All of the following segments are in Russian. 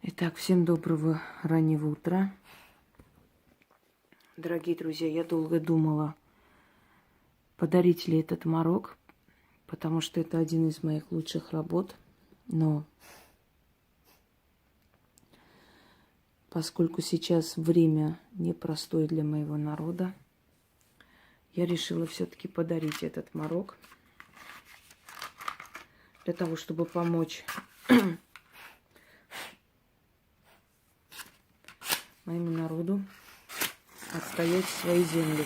Итак, всем доброго раннего утра. Дорогие друзья, я долго думала, подарить ли этот морок, потому что это один из моих лучших работ. Но поскольку сейчас время непростое для моего народа, я решила все-таки подарить этот морок для того, чтобы помочь моему народу отстоять свои земли.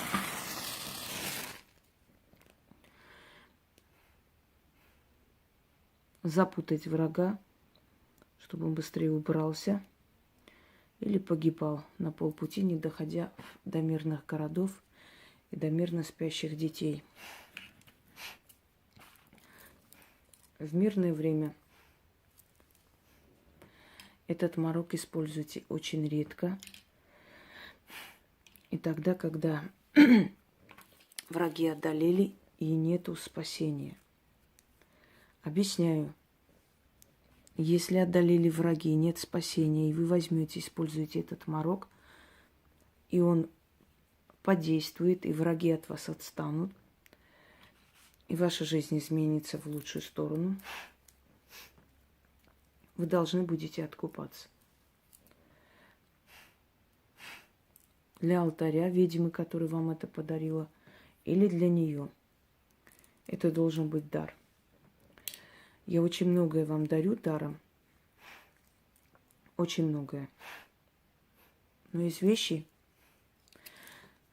Запутать врага, чтобы он быстрее убрался или погибал на полпути, не доходя до мирных городов и до мирно спящих детей. В мирное время этот морок используйте очень редко. И тогда, когда враги одолели и нету спасения. Объясняю. Если одолели враги, нет спасения, и вы возьмете, используете этот морок, и он подействует, и враги от вас отстанут, и ваша жизнь изменится в лучшую сторону, вы должны будете откупаться. Для алтаря ведьмы, которая вам это подарила, или для нее. Это должен быть дар. Я очень многое вам дарю даром. Очень многое. Но есть вещи,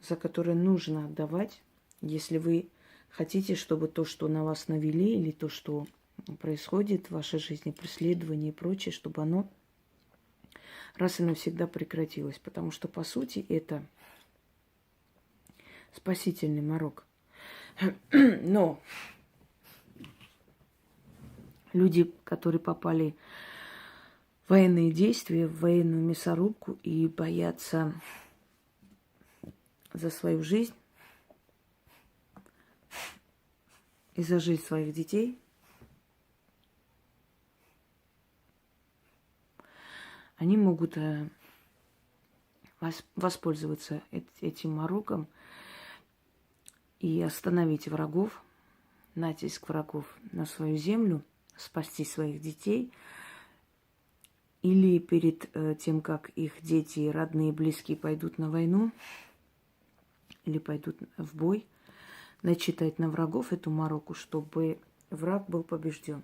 за которые нужно отдавать, если вы хотите, чтобы то, что на вас навели, или то, что происходит в вашей жизни, преследование и прочее, чтобы оно раз и навсегда прекратилось. Потому что, по сути, это спасительный морок. Но люди, которые попали в военные действия, в военную мясорубку и боятся за свою жизнь и за жизнь своих детей, они могут воспользоваться этим мороком и остановить врагов, натиск врагов на свою землю, спасти своих детей, или перед тем, как их дети, родные, близкие пойдут на войну или пойдут в бой, начитать на врагов эту мороку, чтобы враг был побежден.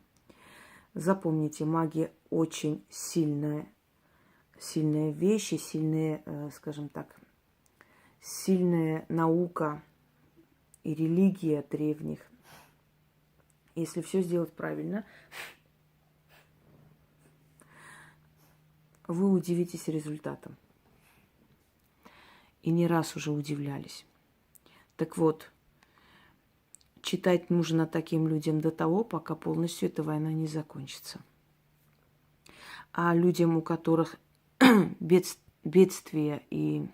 Запомните, магия очень сильная вещь, сильная, скажем так, сильная наука и религия древних. Если все сделать правильно, вы удивитесь результатом. И не раз уже удивлялись. Так вот, читать нужно таким людям до того, пока полностью эта война не закончится. А людям, у которых бедствия и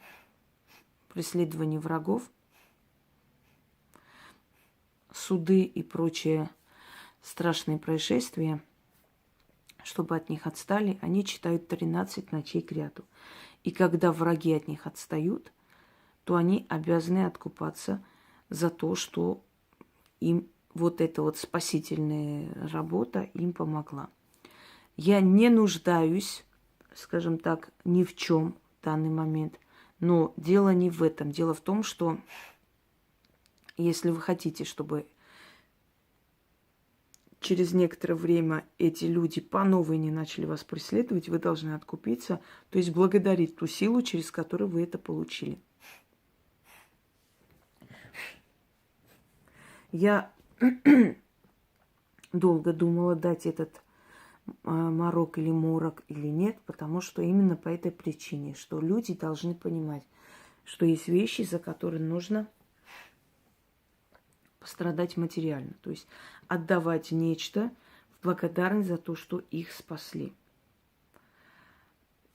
преследование врагов, суды и прочие страшные происшествия, чтобы от них отстали, они читают 13 ночей кряду. И когда враги от них отстают, то они обязаны откупаться за то, что им вот эта вот спасительная работа им помогла. Я не нуждаюсь, скажем так, ни в чем в данный момент. Но дело не в этом. Дело в том, что если вы хотите, чтобы через некоторое время эти люди по новой не начали вас преследовать, вы должны откупиться, то есть благодарить ту силу, через которую вы это получили. Я долго думала, дать этот морок или морок или нет, потому что именно по этой причине, что люди должны понимать, что есть вещи, за которые нужно пострадать материально, то есть отдавать нечто в благодарность за то, что их спасли.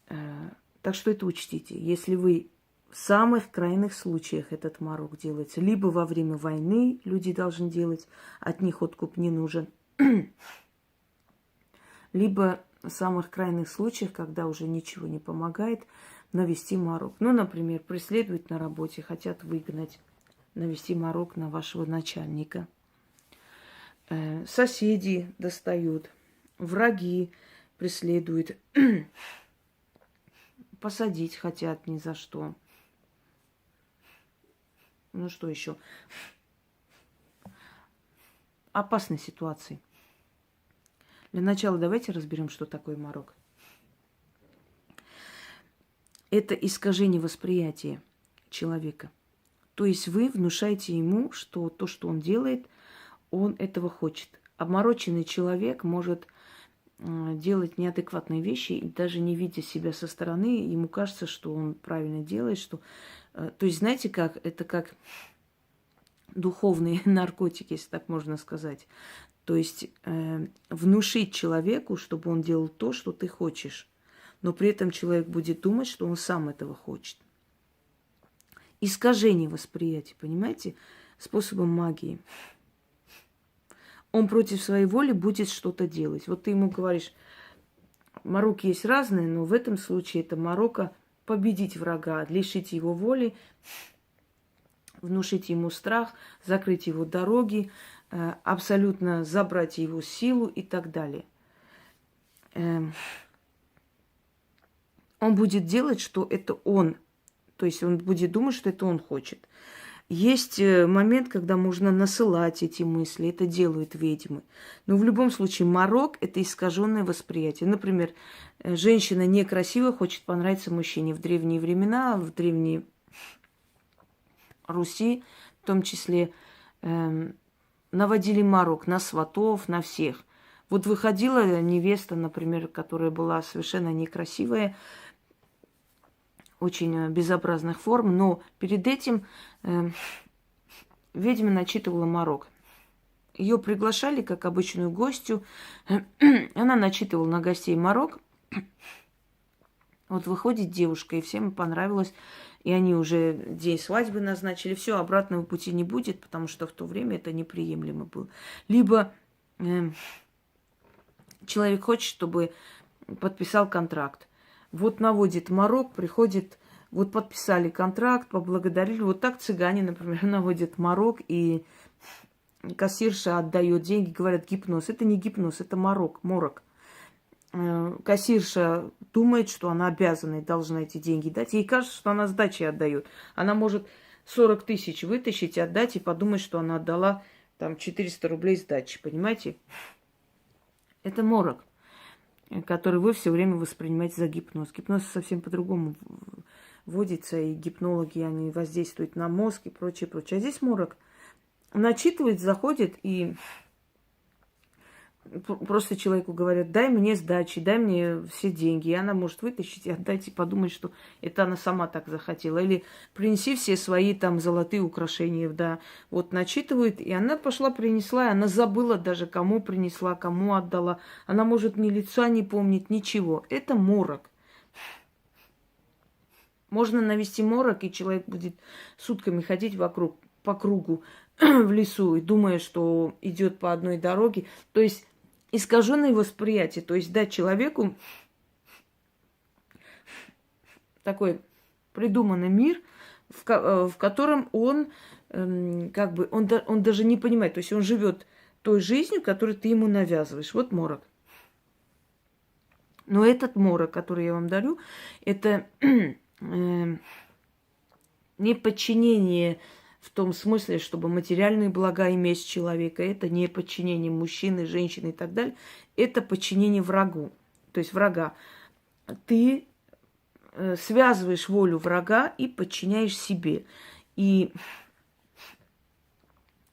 Так что это учтите. Если вы в самых крайних случаях этот морок делаете, либо во время войны люди должны делать, от них откуп не нужен, либо самых крайних случаях, когда уже ничего не помогает, навести морок. Ну, например, преследуют на работе, хотят выгнать, навести морок на вашего начальника. Соседи достают, враги преследуют, посадить хотят ни за что. Ну, что еще? Опасной ситуации. Для начала давайте разберем, что такое морок. Это искажение восприятия человека. То есть вы внушаете ему, что то, что он делает, он этого хочет. Обмороченный человек может делать неадекватные вещи, и даже не видя себя со стороны, ему кажется, что он правильно делает, что... То есть, знаете как? Это как духовные наркотики, если так можно сказать. То есть внушить человеку, чтобы он делал то, что ты хочешь. Но при этом человек будет думать, что он сам этого хочет. Искажение восприятия, понимаете? Способом магии. Он против своей воли будет что-то делать. Вот ты ему говоришь, мороки есть разные, но в этом случае это морока победить врага, лишить его воли, внушить ему страх, закрыть его дороги, абсолютно забрать его силу и так далее. Он будет делать, что это он. То есть он будет думать, что это он хочет. Есть момент, когда можно насылать эти мысли. Это делают ведьмы. Но в любом случае морок – это искаженное восприятие. Например, женщина некрасивая хочет понравиться мужчине. В древние времена, в древней Руси в том числе, наводили морок на сватов, на всех. Вот выходила невеста, например, которая была совершенно некрасивая, очень безобразных форм, но перед этим ведьма начитывала морок. Ее приглашали как обычную гостью. Она начитывала на гостей морок. Вот выходит девушка, и всем понравилось. И они уже день свадьбы назначили. Все, обратного пути не будет, потому что в то время это неприемлемо было. Либо человек хочет, чтобы подписал контракт. Вот наводит морок, приходит, вот подписали контракт, поблагодарили. Вот так цыгане, например, наводят морок, и кассирша отдает деньги, говорят, гипноз. Это не гипноз, это морок. Кассирша думает, что она обязана и должна эти деньги дать. Ей кажется, что она сдачи отдает. Она может 40 тысяч вытащить, отдать и подумать, что она отдала там 400 рублей сдачи. Понимаете? Это морок, который вы все время воспринимаете за гипноз. Гипноз совсем по-другому вводится, и гипнологи, они воздействуют на мозг и прочее, прочее. А здесь морок начитывает, заходит, и просто человеку говорят, дай мне сдачи, дай мне все деньги. И она может вытащить и отдать, и подумать, что это она сама так захотела. Или принеси все свои там золотые украшения, да. Вот начитывает, и она пошла, принесла, и она забыла даже, кому принесла, кому отдала. Она может ни лица не помнить, ничего. Это морок. Можно навести морок, и человек будет сутками ходить по кругу в лесу, и думая, что идет по одной дороге. То есть искаженное восприятие, то есть дать человеку такой придуманный мир, в котором он он даже не понимает, то есть он живет той жизнью, которую ты ему навязываешь. Вот морок. Но этот морок, который я вам дарю, это не подчинение в том смысле, чтобы материальные блага иметь человека, это не подчинение мужчины, женщины и так далее, это подчинение врагу, то есть врага. Ты связываешь волю врага и подчиняешь себе. И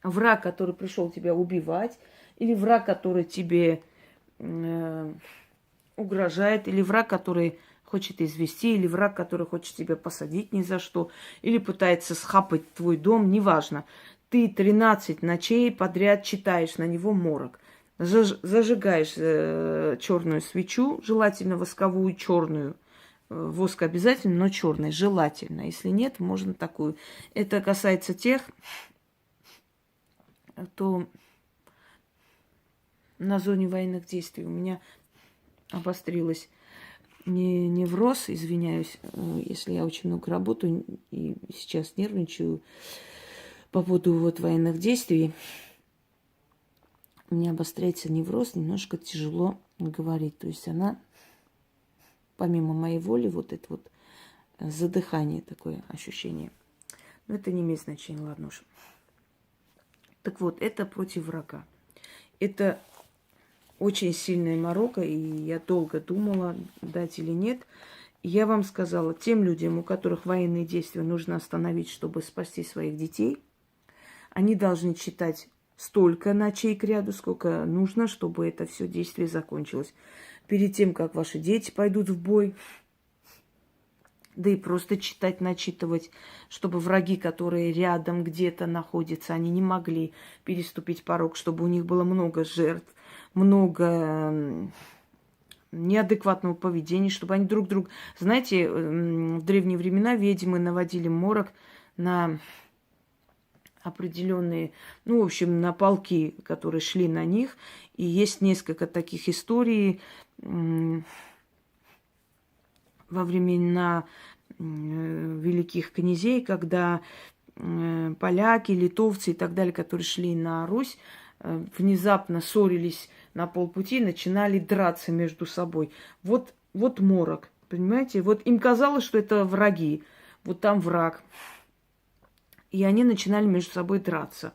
враг, который пришел тебя убивать, или враг, который тебе угрожает, или враг, который хочет извести, или враг, который хочет тебя посадить ни за что, или пытается схапать твой дом, неважно. Ты 13 ночей подряд читаешь на него морок. Зажигаешь черную свечу, желательно восковую черную. Воск обязательно, но черный, желательно. Если нет, можно такую. Это касается тех, кто на зоне военных действий. У меня обострилась невроз, извиняюсь, если я очень много работаю и сейчас нервничаю по поводу вот военных действий. У меня обостряется невроз, немножко тяжело говорить. То есть она, помимо моей воли, вот это вот задыхание, такое ощущение. Но это не имеет значения, ладно уж. Так вот, это против врага. Это очень сильная морока, и я долго думала, дать или нет. Я вам сказала, тем людям, у которых военные действия нужно остановить, чтобы спасти своих детей, они должны читать столько ночей кряду, сколько нужно, чтобы это все действие закончилось. Перед тем, как ваши дети пойдут в бой, да и просто читать, начитывать, чтобы враги, которые рядом где-то находятся, они не могли переступить порог, чтобы у них было много жертв, много неадекватного поведения, чтобы они друг друга... Знаете, в древние времена ведьмы наводили морок на определенные, ну, в общем, на полки, которые шли на них. И есть несколько таких историй во времена великих князей, когда поляки, литовцы и так далее, которые шли на Русь, внезапно ссорились на полпути, начинали драться между собой. Вот морок, понимаете? Вот им казалось, что это враги. Вот там враг. И они начинали между собой драться.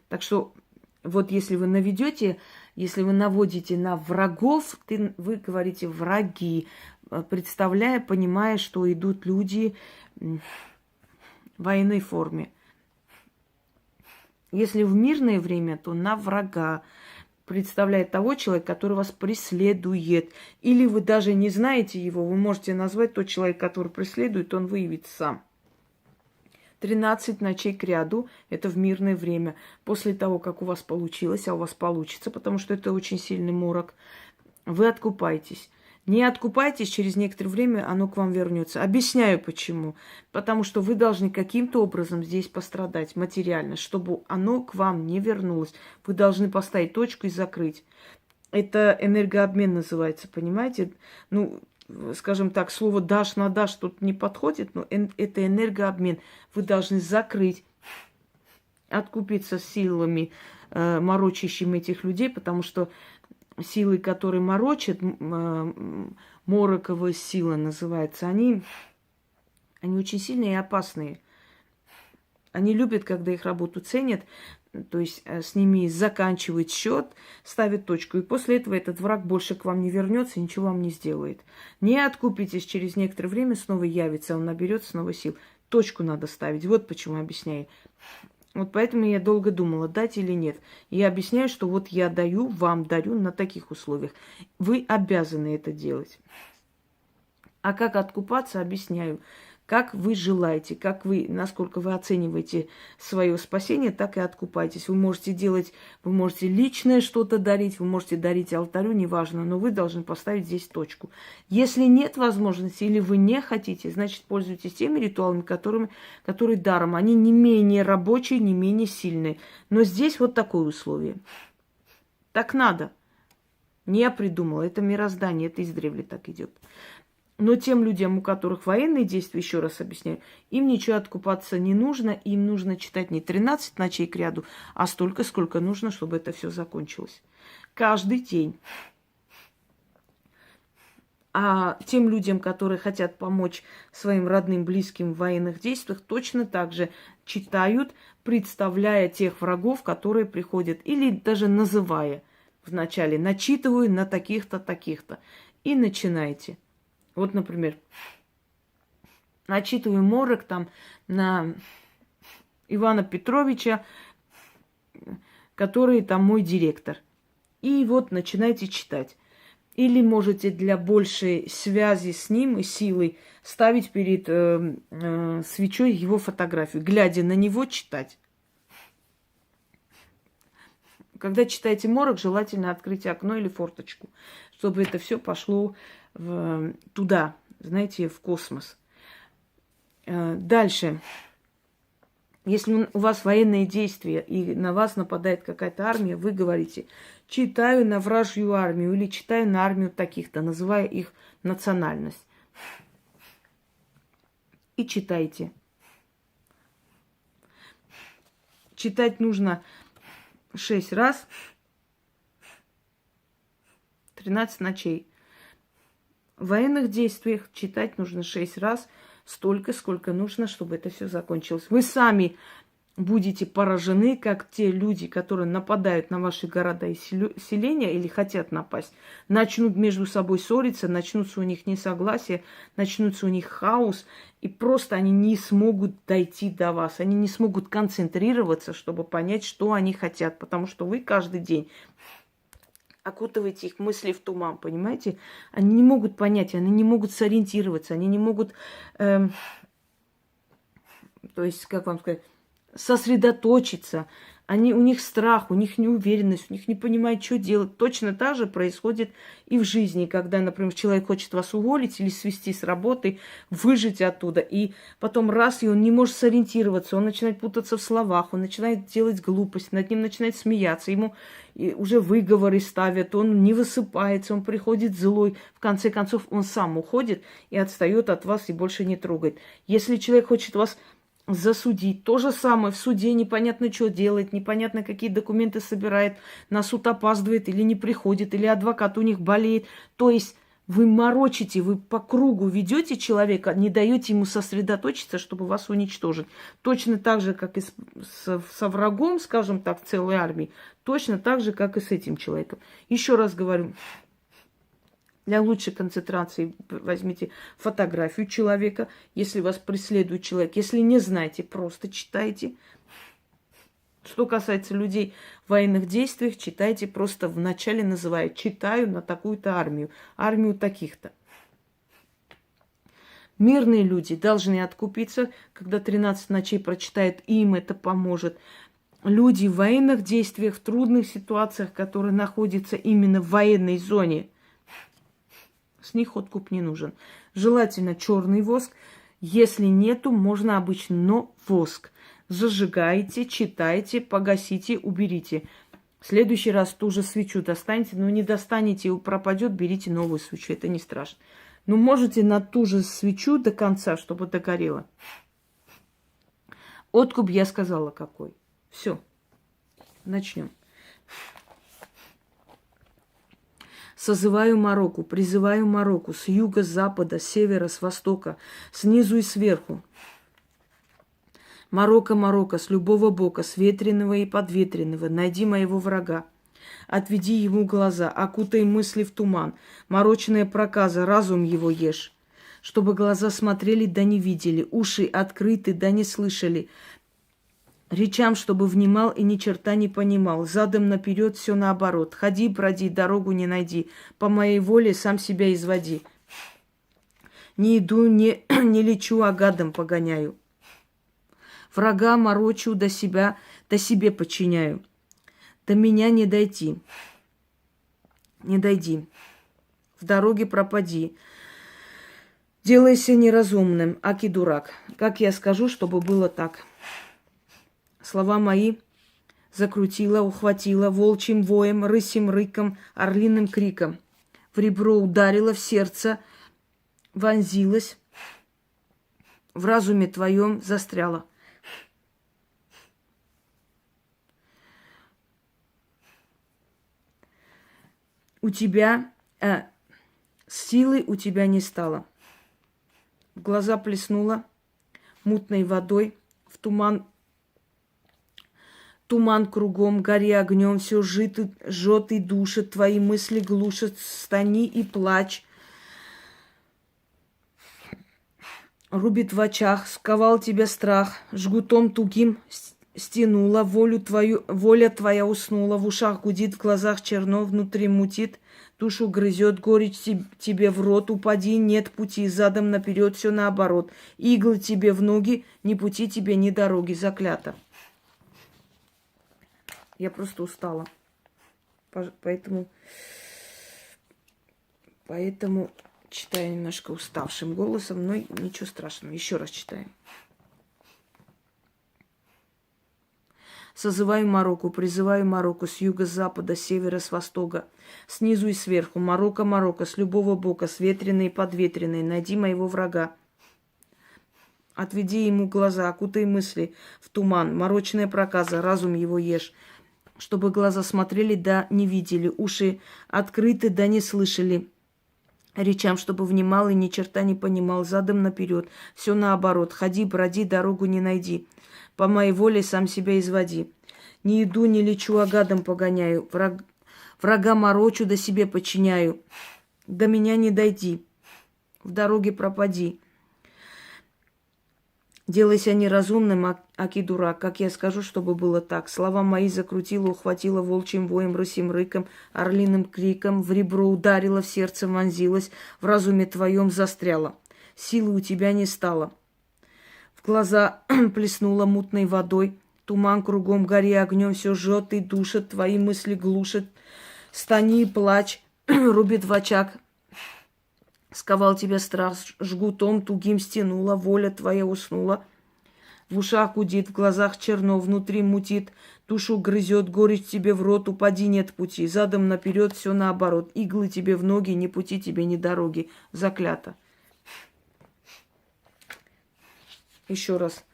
Так что вот если вы наведете, если вы наводите на врагов, вы говорите враги, представляя, понимая, что идут люди в военной форме. Если в мирное время, то на врага, представляя того человека, который вас преследует. Или вы даже не знаете его, вы можете назвать тот человек, который преследует, он выявит сам. 13 ночей кряду – это в мирное время. После того, как у вас получилось, а у вас получится, потому что это очень сильный морок, вы откупаетесь. Не откупайтесь, через некоторое время оно к вам вернется. Объясняю почему. Потому что вы должны каким-то образом здесь пострадать материально, чтобы оно к вам не вернулось. Вы должны поставить точку и закрыть. Это энергообмен называется, понимаете? Ну, скажем так, слово «дашь на дашь» тут не подходит, но это энергообмен. Вы должны закрыть, откупиться силами, морочащими этих людей, потому что силы, которые морочат, мороковая сила называется, они очень сильные и опасные. Они любят, когда их работу ценят, то есть с ними заканчивают счет, ставят точку. И после этого этот враг больше к вам не вернется, ничего вам не сделает. Не откупитесь, через некоторое время снова явится, он наберет снова сил. Точку надо ставить. Вот почему объясняю. Вот поэтому я долго думала, дать или нет. Я объясняю, что вот я даю, вам дарю на таких условиях. Вы обязаны это делать. А как откупаться, объясняю. Как вы желаете, как вы, насколько вы оцениваете свое спасение, так и откупайтесь. Вы можете делать, вы можете личное что-то дарить, вы можете дарить алтарю, неважно, но вы должны поставить здесь точку. Если нет возможности или вы не хотите, значит, пользуйтесь теми ритуалами, которые даром. Они не менее рабочие, не менее сильные. Но здесь вот такое условие. Так надо. Не я придумала, это мироздание, это издревле так идет. Но тем людям, у которых военные действия, еще раз объясняю, им ничего откупаться не нужно, им нужно читать не 13 ночей кряду, а столько, сколько нужно, чтобы это все закончилось. Каждый день. А тем людям, которые хотят помочь своим родным, близким в военных действиях, точно так же читают, представляя тех врагов, которые приходят, или даже называя вначале, начитываю на таких-то, таких-то. И начинайте. Вот, например, начитываю морок там на Ивана Петровича, который там мой директор. И вот начинайте читать. Или можете для большей связи с ним и силы ставить перед свечой его фотографию, глядя на него читать. Когда читаете морок, желательно открыть окно или форточку, чтобы это все пошло туда, знаете, в космос. Дальше. Если у вас военные действия и на вас нападает какая-то армия, вы говорите, читаю на вражью армию или читаю на армию таких-то, называя их национальность. И читайте. Читать нужно 6 раз, 13 ночей. В военных действиях читать нужно 6 раз, столько, сколько нужно, чтобы это все закончилось. Вы сами будете поражены, как те люди, которые нападают на ваши города и селения или хотят напасть, начнут между собой ссориться, начнутся у них несогласия, начнутся у них хаос, и просто они не смогут дойти до вас, они не смогут концентрироваться, чтобы понять, что они хотят, потому что вы каждый день окутываете их мысли в туман, понимаете? Они не могут понять, они не могут сориентироваться, они не могут, то есть, как вам сказать, сосредоточиться. У них страх, у них неуверенность, у них не понимают, что делать. Точно так же происходит и в жизни, когда, например, человек хочет вас уволить или свести с работы, выжить оттуда, и потом раз, и он не может сориентироваться, он начинает путаться в словах, он начинает делать глупость, над ним начинает смеяться, ему уже выговоры ставят, он не высыпается, он приходит злой. В конце концов, он сам уходит и отстает от вас и больше не трогает. Если человек хочет вас засудить. То же самое в суде непонятно, что делает, непонятно, какие документы собирает, на суд опаздывает или не приходит, или адвокат у них болеет. То есть вы морочите, вы по кругу ведете человека, не даете ему сосредоточиться, чтобы вас уничтожить. Точно так же, как и со врагом, скажем так, целой армии, точно так же, как и с этим человеком. Еще раз говорю, для лучшей концентрации возьмите фотографию человека, если вас преследует человек. Если не знаете, просто читайте. Что касается людей в военных действиях, читайте просто вначале называя «читаю на такую-то армию», армию таких-то. Мирные люди должны откупиться, когда 13 ночей прочитают, им это поможет. Люди в военных действиях, в трудных ситуациях, которые находятся именно в военной зоне, с них откуп не нужен. Желательно черный воск. Если нету, можно обычно, но воск. Зажигайте, читайте, погасите, уберите. В следующий раз ту же свечу достанете, но не достанете, и пропадет, берите новую свечу. Это не страшно. Но можете на ту же свечу до конца, чтобы догорело. Откуп я сказала какой. Все. Начнем. Созываю Мороку, призываю Мороку с юга, с запада, с севера, с востока, снизу и сверху. Морока, Морока, с любого бока, с ветреного и подветренного, найди моего врага. Отведи ему глаза, окутай мысли в туман. Морочная проказа, разум его ешь. Чтобы глаза смотрели, да не видели, уши открыты, да не слышали. Речам, чтобы внимал и ни черта не понимал. Задом наперед все наоборот. Ходи, броди, дорогу не найди. По моей воле сам себя изводи. Не иду, не лечу, а гадом погоняю. Врага морочу, до себе подчиняю. До меня не дойти. Не дойди. В дороге пропади. Делайся неразумным, аки дурак. Как я скажу, чтобы было так. Слова мои закрутила, ухватила волчьим воем, рысьим рыком, орлиным криком. В ребро ударила, в сердце вонзилась, в разуме твоем застряла. У тебя силы у тебя не стало. В глаза плеснула мутной водой, в туман кругом, гори огнем, все жжет и душит, твои мысли глушат, стани и плачь. Рубит в очах, сковал тебя страх, жгутом тугим стянула, воля твоя уснула, в ушах гудит, в глазах черно, внутри мутит, душу грызет, горечь тебе в рот, упади, нет пути, задом наперед, все наоборот. Иглы тебе в ноги, ни пути тебе, ни дороги, заклято. Я просто устала. Поэтому читаю немножко уставшим голосом, но ничего страшного. Еще раз читаю. Созываю Марокко, призываю Марокко с юга, с запада, с севера, с востока, снизу и сверху. Марокко, Марокко, с любого бока, с ветреной и подветренной, найди моего врага. Отведи ему глаза, окутай мысли в туман, морочная проказа, разум его ешь, чтобы глаза смотрели, да не видели, уши открыты, да не слышали, речам, чтобы внимал и ни черта не понимал, задом наперед, все наоборот, ходи, броди, дорогу не найди, по моей воле сам себя изводи. Не иду, не лечу, а гадом погоняю, врага морочу, да себе подчиняю, до меня не дойди, в дороге пропади. Делайся неразумным, аки дурак, как я скажу, чтобы было так. Слова мои закрутила, ухватила волчьим воем, рысим рыком, орлиным криком, в ребро ударила, в сердце вонзилась, в разуме твоем застряла. Силы у тебя не стало. В глаза плеснула мутной водой, туман кругом гори огнем все жжет и душит, твои мысли глушит. Стани и плачь, рубит в очаг. Сковал тебя страх, жгутом тугим стянула, воля твоя уснула. В ушах гудит, в глазах черно, внутри мутит, душу грызет, горечь тебе в рот, упади, нет пути. Задом наперед все наоборот, иглы тебе в ноги, ни пути тебе, ни дороги. Заклято. Еще раз.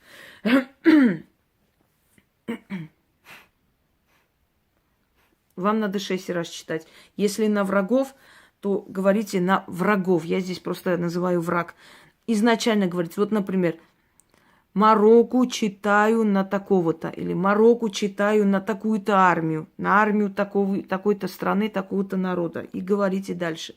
Вам надо 6 раз читать. Если на врагов, то говорите на врагов. Я здесь просто называю враг. Изначально говорите, вот, например, Марокко читаю на такого-то. Или Марокко читаю на такую-то армию. На армию такой-то страны, такого-то народа. И говорите дальше.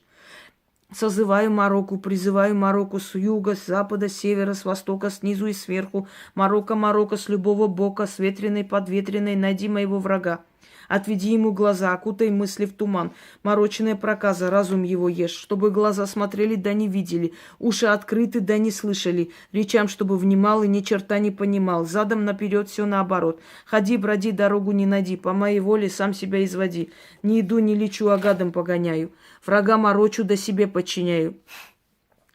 Созываю Марокко, призываю Марокко с юга, с запада, с севера, с востока, снизу и сверху. Марокко, Марокко, с любого бока, с ветреной, подветренной, найди моего врага. Отведи ему глаза, окутай мысли в туман. Морочная проказа, разум его ешь, чтобы глаза смотрели, да не видели, уши открыты, да не слышали, речам, чтобы внимал и ни черта не понимал, задом наперед все наоборот. Ходи, броди, дорогу не найди, по моей воле сам себя изводи. Не иду, не лечу, а гадом погоняю. Врага морочу, да себе подчиняю.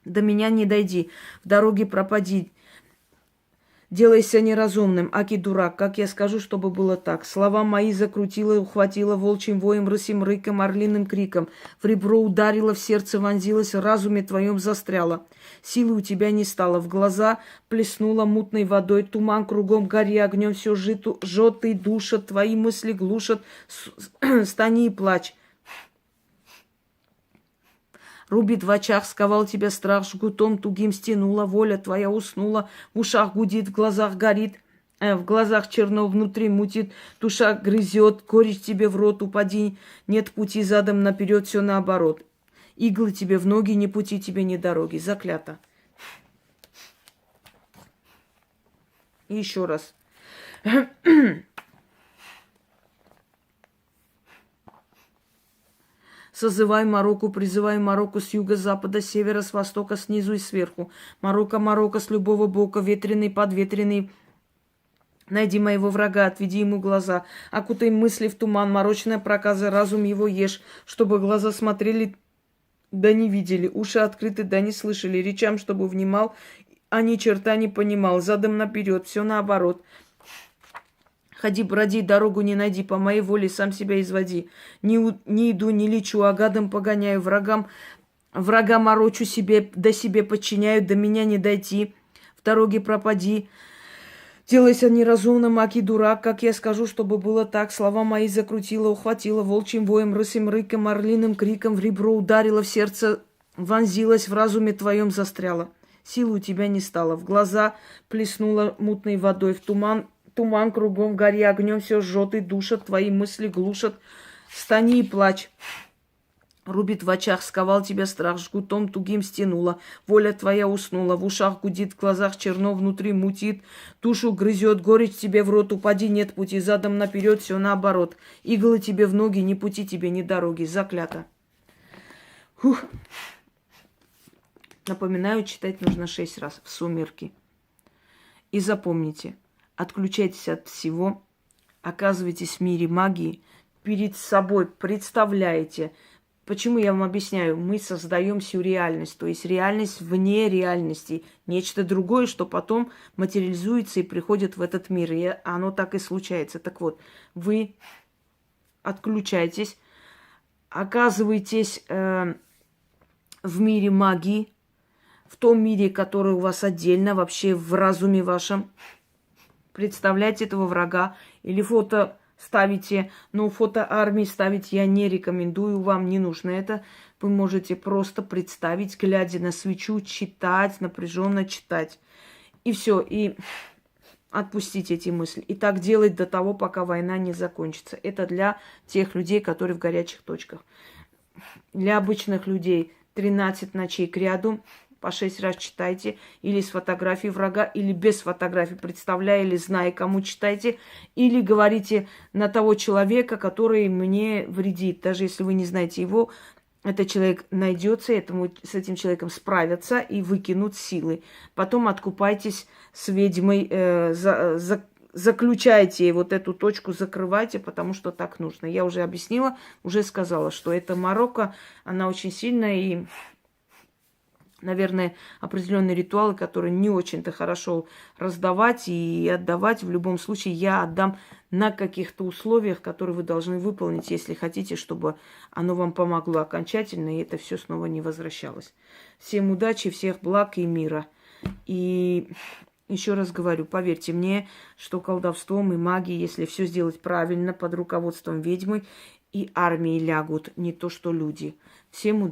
До меня не дойди, в дороге пропади. Делайся неразумным, аки дурак, как я скажу, чтобы было так. Слова мои закрутила, ухватила волчьим воем, рысим рыком, орлиным криком. В ребро ударила, в сердце вонзилась, в разуме твоем застряла. Силы у тебя не стало, в глаза плеснула мутной водой, туман кругом гори огнем все жжет и душат, твои мысли глушат, стани и плачь. Рубит в очах, сковал тебя страх, жгутом тугим стянула, воля твоя уснула, в ушах гудит, в глазах горит, в глазах черно, внутри мутит, душа грызет, горечь тебе в рот, упади, нет пути задом наперед, все наоборот. Иглы тебе в ноги, ни пути тебе, ни дороги. Заклято. И еще раз. Созывай Марокко, призывай Марокко с юга, с запада, с севера, с востока, снизу и сверху. Марокко, Марокко, с любого бока, ветреный, подветренный. Найди моего врага, отведи ему глаза. Окутай мысли в туман, морочная проказа, разум его ешь, чтобы глаза смотрели, да не видели, уши открыты, да не слышали, речам, чтобы внимал, а ни черта не понимал, задом наперед, все наоборот. Ходи, броди, дорогу не найди, по моей воле сам себя изводи. Не иду, не лечу, а гадом погоняю, врага морочу себе, да себе подчиняю, до меня не дойти, в дороге пропади. Делайся неразумным, аки дурак, как я скажу, чтобы было так. Слова мои закрутила, ухватила волчьим воем, рысим рыком, орлиным криком, в ребро ударила, в сердце вонзилась, в разуме твоем застряла. Силы у тебя не стало, в глаза плеснула мутной водой, в туман кругом гори огнем все жжет и душат, твои мысли глушат. Стани и плачь. Рубит в очах, сковал тебя страх, жгутом тугим стянула. Воля твоя уснула, в ушах гудит, в глазах черно, внутри мутит. Душу грызет, горечь тебе в рот, упади, нет пути, задом наперед, все наоборот. Иглы тебе в ноги, ни пути тебе, ни дороги. Заклято. Фух. Напоминаю, читать нужно 6 раз в сумерки. И запомните. Отключайтесь от всего, оказывайтесь в мире магии, перед собой представляете Почему я вам объясняю? Мы создаем сюрреальность, то есть реальность вне реальности, нечто другое, что потом материализуется и приходит в этот мир. И оно так и случается. Так вот, вы отключаетесь, оказываетесь в мире магии, в том мире, который у вас отдельно, вообще в разуме вашем. Представляете этого врага или фото ставите, но фото армии ставить я не рекомендую, вам не нужно это. Вы можете просто представить, глядя на свечу, читать, напряженно читать. И все, и отпустить эти мысли. И так делать до того, пока война не закончится. Это для тех людей, которые в горячих точках. Для обычных людей 13 ночей кряду, по 6 раз читайте, или с фотографией врага, или без фотографии, представляя или зная, кому читайте, или говорите на того человека, который мне вредит. Даже если вы не знаете его, этот человек найдется, с этим человеком справятся и выкинут силы. Потом откупайтесь с ведьмой, заключайте вот эту точку, закрывайте, потому что так нужно. Я уже объяснила, уже сказала, что эта морока, она очень сильная и... Наверное, определенные ритуалы, которые не очень-то хорошо раздавать и отдавать. В любом случае, я отдам на каких-то условиях, которые вы должны выполнить, если хотите, чтобы оно вам помогло окончательно, и это все снова не возвращалось. Всем удачи, всех благ и мира. И еще раз говорю, поверьте мне, что колдовством и магией, если все сделать правильно, под руководством ведьмы, и армии лягут, не то что люди. Всем удачи.